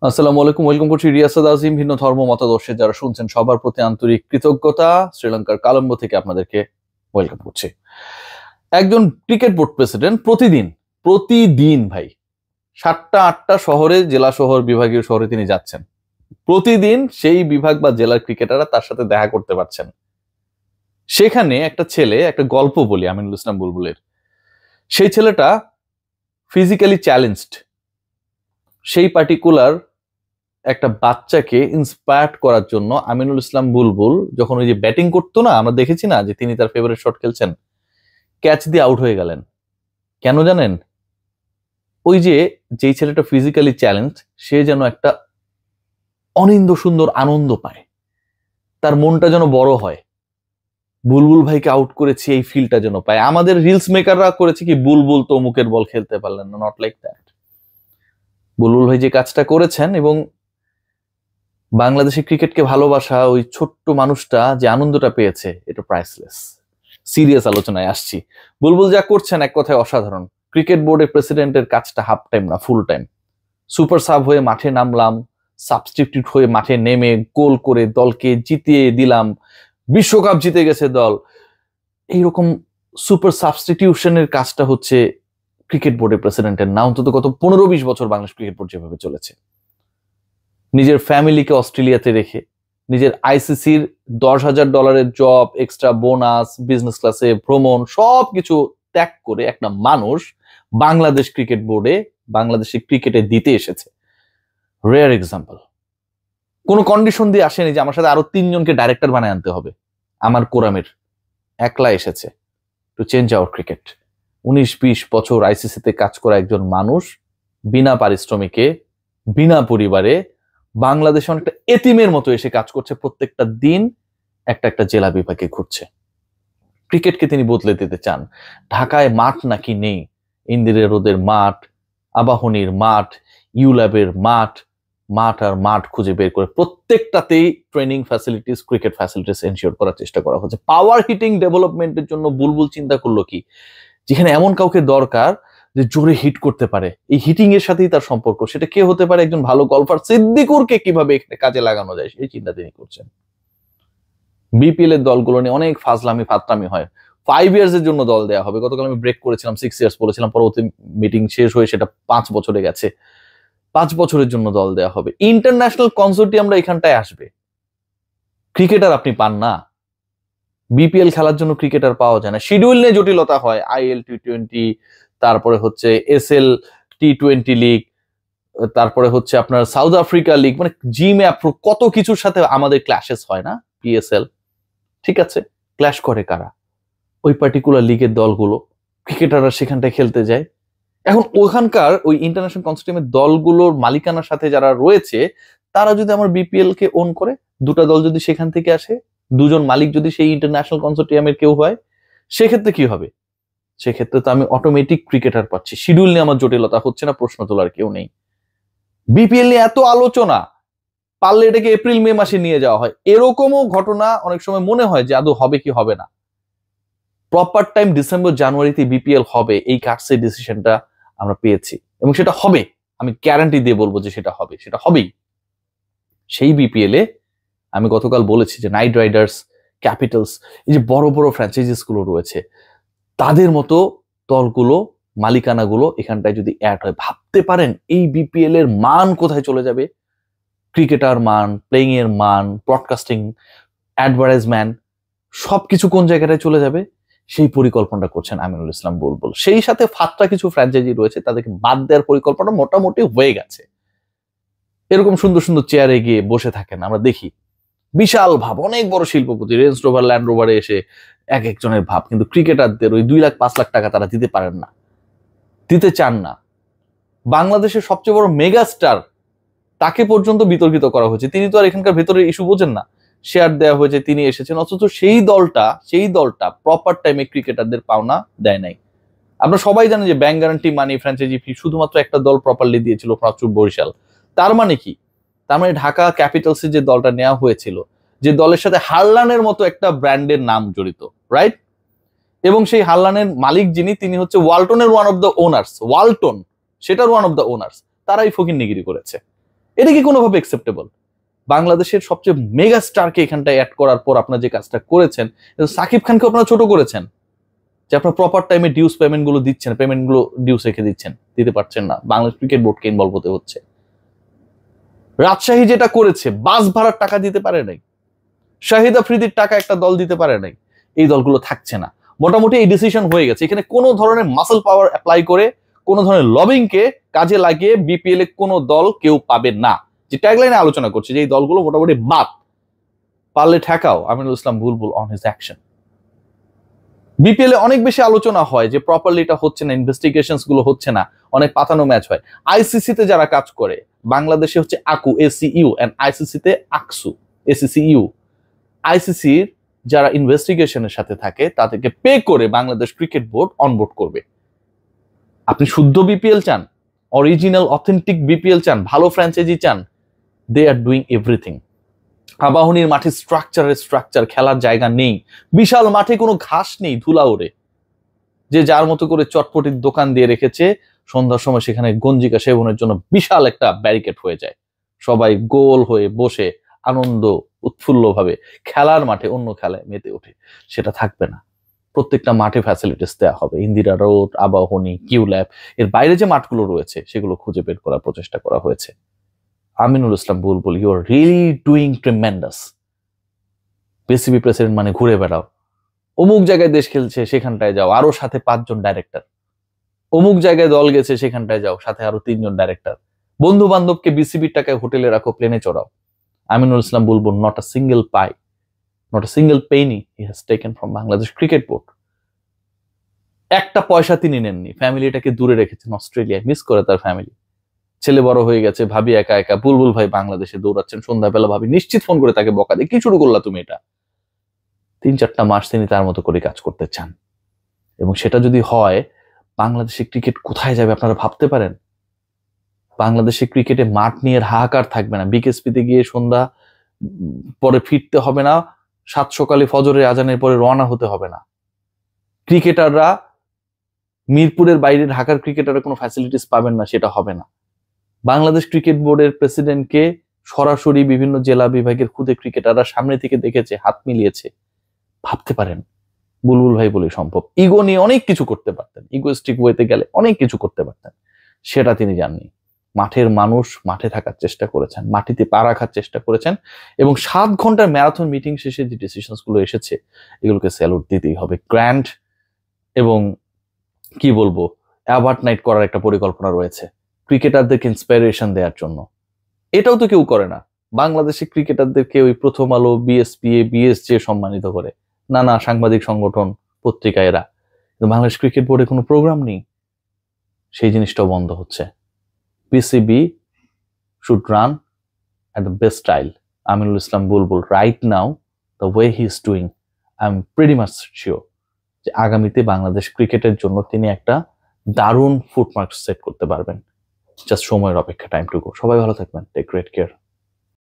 আসসালামু আলাইকুম, ওয়েলকাম করছি রিয়াসাদ আজিম। ভিন্ন ধর্ম মতাদর্শে যারা শুনছেন সবার প্রতি আন্তরিক কৃতজ্ঞতা। শ্রীলঙ্কার কলম্বো থেকে আপনাদেরকে ওয়েলকাম করছি। একজন ক্রিকেট বোর্ড প্রেসিডেন্ট প্রতিদিন প্রতিদিন ভাই 7টা 8টা শহরে, জেলা শহর, বিভাগীয় শহরে তিনি যাচ্ছেন। প্রতিদিন সেই বিভাগ বা জেলার ক্রিকেটাররা তার সাথে দেখা করতে পারছেন। সেখানে একটা ছেলে, একটা গল্প বলি আমিনুল ইসলাম বুলবুলের। সেই ছেলেটা ফিজিক্যালি চ্যালেঞ্জড। সেই পার্টিকুলার একটা বাচ্চাকে ইন্সপায়ার্ড করার জন্য আমিনুল ইসলাম বুলবুল যখন ওই যে ব্যাটিং করতো না, আমরা দেখেছি না যে তিনি তার ফেভারিট শট খেলছেন, ক্যাচ দিয়ে আউট হয়ে গেলেন। কেন জানেন? ওই যে যেই ছেলেটা ফিজিক্যালি চ্যালেঞ্জ, সে যেন একটা অনিন্দ সুন্দর আনন্দ পায়, তার মনটা যেন বড় হয়। বুলবুল ভাইকে আউট করেছি এই ফিলটা যেন পায়। আমাদের রিলস মেকাররা করেছে কি, বুলবুল তো অমুকের বল খেলতে পারলেন না, নট লাইক দ্যাট। বুলবুল ভাই যে কাজটা করেছেন এবং বাংলাদেশের ক্রিকেটকে ভালোবাসা ওই ছোট্ট মানুষটা যে আনন্দটা পেয়েছে, এটা প্রাইসলেস। সিরিয়াস আলোচনায় আসছি। বুলবুল যা করছেন এক কথায় অসাধারণ। ক্রিকেট বোর্ডের প্রেসিডেন্টের কাজটা হাফ টাইম না, ফুল টাইম। সুপার সাব হয়ে মাঠে নামলাম, সাবস্টিটিউট হয়ে মাঠে নেমে গোল করে দলকে জিতিয়ে দিলাম, বিশ্বকাপ জিতে গেছে দল। এইরকম সুপার সাবস্টিটিউশনের কাজটা হচ্ছে ক্রিকেট বোর্ডের প্রেসিডেন্টের না, অন্তত গত 15-20 বছর বাংলাদেশ ক্রিকেট বোর্ড যেভাবে চলেছে। নিজের ফ্যামিলিকে অস্ট্রেলিয়াতে রেখে, নিজের আইসিসির $10,000 জব, এক্সট্রা বোনাস, বিজনেস ক্লাসে ভ্রমণ, সবকিছু ত্যাগ করে একটা মানুষ বাংলাদেশ ক্রিকেট বোর্ডে, বাংলাদেশের ক্রিকেটে দিতে এসেছে। Rare example. কোনো কন্ডিশন দিয়ে আসেনি যে আমার সাথে আরো 3 জনকে ডাইরেক্টর বানায় আনতে হবে। আমার কোরামের একলা এসেছে টু চেঞ্জ আওয়ার ক্রিকেট। 19-20 বছর আইসিসিতে কাজ করা একজন মানুষ বিনা পারিশ্রমিকে, বিনা পরিবারে বাংলাদেশে অনেকটা এতিমের মতো এসে কাজ করছে। প্রত্যেকটা দিন একটা একটা জেলা বিভাগে ঘুরছে। ক্রিকেটকে তিনি বদলে দিতে চান। ঢাকায় মাঠ নাকি নেই? ইন্দিরা রোদের মাঠ, আবাহনীর মাঠ, ইউল্যাবের মাঠ, মাঠ আর মাঠ খুঁজে বের করে প্রত্যেকটাতেই training facilities, cricket facilities ensure করার চেষ্টা করা হচ্ছে। পাওয়ার হিটিং ডেভেলপমেন্টের জন্য বুলবুল চিন্তা করলো কি, যেখানে এমন কাউকে দরকার যে জোরে হিট করতে পারে, এই হিটিং এর সাথেই তার সম্পর্ক। সেটা কে হতে পারে? একজন ভালো গলফার সিদ্দিকুরকে কিভাবে এখানে কাজে লাগানো যায়, সেই চিন্তা তিনি করছেন। বিপিএল এর দলগুলো নিয়ে অনেক ফাজলামি ফাতরামি হয়। 5 ইয়ার্স এর জন্য দল দেওয়া হবে। গতকাল আমি ব্রেক করেছিলাম, 6 ইয়ার্স বলেছিলাম, পরবর্তী মিটিং শেষ হয়ে সেটা 5 বছরে গেছে। 5 বছরের জন্য দল দেওয়া হবে। ইন্টারন্যাশনাল কনসোর্টিয়ামরা এখানটায় আসবে। ক্রিকেটার আপনি পান না। বিপিএল খেলার জন্য ক্রিকেটার পাওয়া যায় না। শিডিউল নিয়ে জটিলতা হয়। আইএল টি20, তারপরে হচ্ছে এসএল টি20 লিগ, তারপরে হচ্ছে আপনার সাউথ আফ্রিকা লিগ, মানে জিম অ্যাপ্রো, কত কিছুর সাথে আমাদের ক্ল্যাশেস হয় না? পিএসএল, ঠিক আছে, ক্ল্যাশ করে কারা? ওই পার্টিকুলার লিগের দলগুলো। ক্রিকেটাররা সেখানটায় খেলতে যায়। এখন ওখানকার ওই ইন্টারন্যাশনাল কনসোর্টিয়ামের দলগুলোর মালিকানার সাথে যারা রয়েছে, তারা যদি আমার বিপিএল কে ওন করে, দুটা দল যদি সেখান থেকে আসে, দুজন মালিক যদি সেই ইন্টারন্যাশনাল কনসোর্টিয়ামের কেউ হয়, সেক্ষেত্রে কি হবে? সেক্ষেত্রে তো আমি অটোমেটিক ক্রিকেটার পাচ্ছি। শিডিউল নিয়ে আমার জটিলতা হচ্ছে না, প্রশ্ন তোলার কেউ নেই। বিপিএল নিয়ে এত আলোচনা, পারলে এটাকে এপ্রিল মে মাসে নিয়ে যাওয়া হয়। এরকমও ঘটনা অনেক সময় মনে হয় যে আদৌ হবে কি হবে না। প্রপার টাইম ডিসেম্বর জানুয়ারিতে বিপিএল হবে, এই কাটসের ডিসিশনটা আমরা পেয়েছি এবং সেটা হবে। আমি গ্যারান্টি দিয়ে বলবো যে সেটা হবে, সেটা হবেই। সেই বিপিএল এ আমি গতকাল বলেছি যে নাইট রাইডার্স, ক্যাপিটালস, এই যে বড় বড় ফ্র্যাঞ্চাইজিস গুলো রয়েছে, তাদের মতো দলগুলো, মালিকানাগুলো এখানটায় যদি অ্যাড হয়, ভাবতে পারেন এই বিপিএল এর মান কোথায় চলে যাবে? ক্রিকেটার মান, প্লেইং এর মান, ব্রডকাস্টিং, অ্যাডভার্টাইজমেন্ট, সবকিছু কোন জায়গাটায় চলে যাবে? সেই পরিকল্পনাটা করছেন আমিনুল ইসলাম বুলবুল। সেই সাথে ফাত্রা কিছু ফ্র্যাঞ্চাইজি রয়েছে, তাদেরকে বাদ দেওয়ার পরিকল্পনা মোটামুটি হয়ে গেছে। এরকম সুন্দর সুন্দর চেয়ারে গিয়ে বসে থাকেন, আমরা দেখি। বিশাল ভাব, অনেক বড় শিল্পপতি, রেঞ্জ রোভার, ল্যান্ড রোভারে এসে এক একজনের ভাব। কিন্তু ক্রিকেটারদের ওই 2 লাখ 5 লাখ টাকা তারা দিতে পারেন না, দিতে চান না। বাংলাদেশের সবচেয়ে বড় মেগা স্টার, তাকে পর্যন্ত বিতর্কিত করা হয়েছে। তিনি তো আর এখানকার ভেতরের ইস্যু বোঝেন না। শেয়ার দেওয়া হয়েছে, তিনি এসেছেন, অথচ সেই দলটা প্রপার টাইমে ক্রিকেটারদের পাওনা দেয় নাই। আমরা সবাই জানি যে ব্যাংক গ্যারান্টি মানি, ফ্র্যাঞ্চাইজি ফি শুধুমাত্র একটা দল প্রপারলি দিয়েছিল, ফরাচুর বরিশাল। তার মানে কি? তার মানে ঢাকা ক্যাপিটালসের যে দলটা নেওয়া হয়েছিল, যে দলের সাথে হারলানের মতো একটা ব্র্যান্ডের নাম জড়িত, রাইট? এবং সেই হারলানের মালিক যিনি, তিনি হচ্ছে ওয়ালটনের one of the owners. Walton সেটার ওয়ান অফ দ্য ওনার্স। তারাই ফকিন্নিগিরি করেছে। এটা কি কোনোভাবে অ্যাকসেপ্টেবল? বাংলাদেশের সবচেয়ে মেগা স্টারকে এখানটায় অ্যাড করার পর আপনার যে কাজটা করেছেন, সাকিব খানকে আপনারা ছোট করেছেন, যে আপনার প্রপার টাইমে ডিউস পেমেন্টগুলো দিচ্ছেন, পেমেন্টগুলো ডিউস রেখে দিচ্ছেন, দিতে পারছেন না, বাংলাদেশ ক্রিকেট বোর্ডকে ইনভলভ হতে হচ্ছে। রাজশাহী যেটা করেছে, বাস ভাড়ার টাকা দিতে পারে নাই, শাহিদ আফ্রিদির টাকা একটা দল দিতে পারে নাই, এই দলগুলো থাকছে না। মোটামুটি এই ডিসিশন হয়ে গেছে। এখানে কোনো ধরনের মাসল পাওয়ার অ্যাপ্লাই করে, কোনো ধরনের লবিংকে কাজে লাগিয়ে বিপিএল এ কোনো দল কেউ পাবে না। যে ট্যাগলাইনে আলোচনা করছে যে এই দলগুলো মোটামুটি বাদ, পারলে ঠেকাও আমিনুল ইসলাম বুলবুল অন হিজ অ্যাকশন। বিপিএল এ অনেক বেশি আলোচনা হয় যে প্রপারলি এটা হচ্ছে না, ইনভেস্টিগেশনস গুলো হচ্ছে না, অনেক পাতানো ম্যাচ হয়। আইসিসি তে যারা কাজ করে, বাংলাদেশে হচ্ছে আকু এসিইউ এন্ড আইসিসি তে আকসু এসিসিইউ, আইসিসির যারা ইনভেস্টিগেশনের সাথে থাকে তাদেরকে পে করে বাংলাদেশ ক্রিকেট বোর্ড অনবোর্ড করবে। আপনি শুদ্ধ বিপিএল চান, অরিজিনাল অথেন্টিক বিপিএল চান, ভালো ফ্র্যাঞ্চাইজি চান, দে আর ডুইং এভরিথিং। আবাহনীর মাঠে স্ট্রাকচার, খেলার জায়গা নেই, বিশাল মাঠে কোনো ঘাস নেই, ধুলা ওড়ে, যে যার মতো করে চটপটির দোকান দিয়ে রেখেছে, সন্ধ্যার সময় সেখানে গঞ্জিকা সেবনের জন্য বিশাল একটা ব্যারিকেড হয়ে যায়, সবাই গোল হয়ে বসে আনন্দ উৎফুল্ল ভাবে খেলার মাঠে অন্য খেলায় মেতে ওঠে। সেটা থাকবে না। প্রত্যেকটা মাঠে ফ্যাসিলিটিস দেওয়া হবে, ইন্দিরা রোড, আবাহনী, কিউল্যাব, এর বাইরে যে মাঠগুলো রয়েছে সেগুলো খুঁজে বের করার প্রচেষ্টা করা হয়েছে। Aminul Islam Bulbul, you are really doing tremendous. BCB president মানে ঘুরে বেড়াও, অমুক জায়গায় দেশ খেলছে সেখানটায় যাও, আরো সাথে 5 জন ডাইরেক্টর, অমুক জায়গায় দল গেছে সেখানটায় যাও, সাথে আরো 3 জন ডাইরেক্টর, বন্ধু বান্ধবকে বিসিবির টাকায় হোটেলে রাখো, প্লেনে চড়াও। Aminul Islam Bulbul, not a single pie, not a single penny he has taken from Bangladesh cricket board. একটা পয়সা তিনি নেননি, ফ্যামিলিটাকে দূরে রেখেছেন অস্ট্রেলিয়ায়, মিস করে তার ফ্যামিলি। ছেলে বড় হয়ে গেছে, ভাবি একা একা, বুলবুল ভাই বাংলাদেশে দৌড়াচ্ছেন, সন্ধ্যাবেলা ভাবি নিশ্চিত ফোন করে তাকে বকা দিয়ে, কি শুরু করলা তুমি এটা। 3-4টা মাস তিনি তার মতো করে কাজ করতে চান, এবং সেটা যদি হয়, বাংলাদেশে ক্রিকেট কোথায় যাবে আপনারা ভাবতে পারেন? বাংলাদেশে ক্রিকেটে মাঠ নিয়ে হাহাকার থাকবে না, বিকেএসপিতে গিয়ে সন্ধ্যা পরে ফিরতে হবে না, 7 সকালে ফজরের আজানের পরে রওনা হতে হবে না। ক্রিকেটাররা মিরপুরের বাইরে ঢাকার ক্রিকেটাররা কোনো ফ্যাসিলিটিস পাবেন না, সেটা হবে না। বাংলাদেশ ক্রিকেট বোর্ডের প্রেসিডেন্টকে সরাসরি বিভিন্ন জেলা বিভাগের খুদে ক্রিকেটাররা সামনে থেকে দেখেছে, হাত মিলিয়েছে। ভাবতে পারেন বুলবুল ভাই বলে সম্ভব। ইগো নিয়ে অনেক কিছু করতে পারতেন, ইগোস্টিক ওয়েতে গেলে অনেক কিছু করতে পারতেন, সেটা তিনি জাননি। মাঠের মানুষ মাঠে থাকার চেষ্টা করেছেন, মাটিতে পা রাখার চেষ্টা করেছেন, এবং 7 ঘন্টার ম্যারাথন মিটিং শেষে যে ডিসিশনস গুলো এসেছে এগুলোকে স্যালুট দিতেই হবে। গ্র্যান্ড এবং কি বলবো, অ্যাওয়ার্ড নাইট করার একটা পরিকল্পনা রয়েছে ক্রিকেটারদেরকে ইন্সপাইরেশন দেওয়ার জন্য। এটাও তো কেউ করে না। বাংলাদেশে ক্রিকেটারদেরকে ওই প্রথম আলো, বিএসপিএ, বিএসজে সম্মানিত করে, নানা সাংবাদিক সংগঠন, পত্রিকা, এরা। কিন্তু বাংলাদেশ ক্রিকেট বোর্ডে কোনো প্রোগ্রাম নেই, সেই জিনিসটাও বন্ধ হচ্ছে। PCB should run at the best style. Aminul Islam Bulbul, right now, the way he is doing, I'm pretty much sure যে আগামীতে বাংলাদেশ ক্রিকেটের জন্য তিনি একটা দারুণ ফুটমার্ক সেট করতে পারবেন। জাস্ট সময়ের অপেক্ষা, টাইম টু গো। সবাই ভালো থাকবেন, টেক গ্রেট কেয়ার।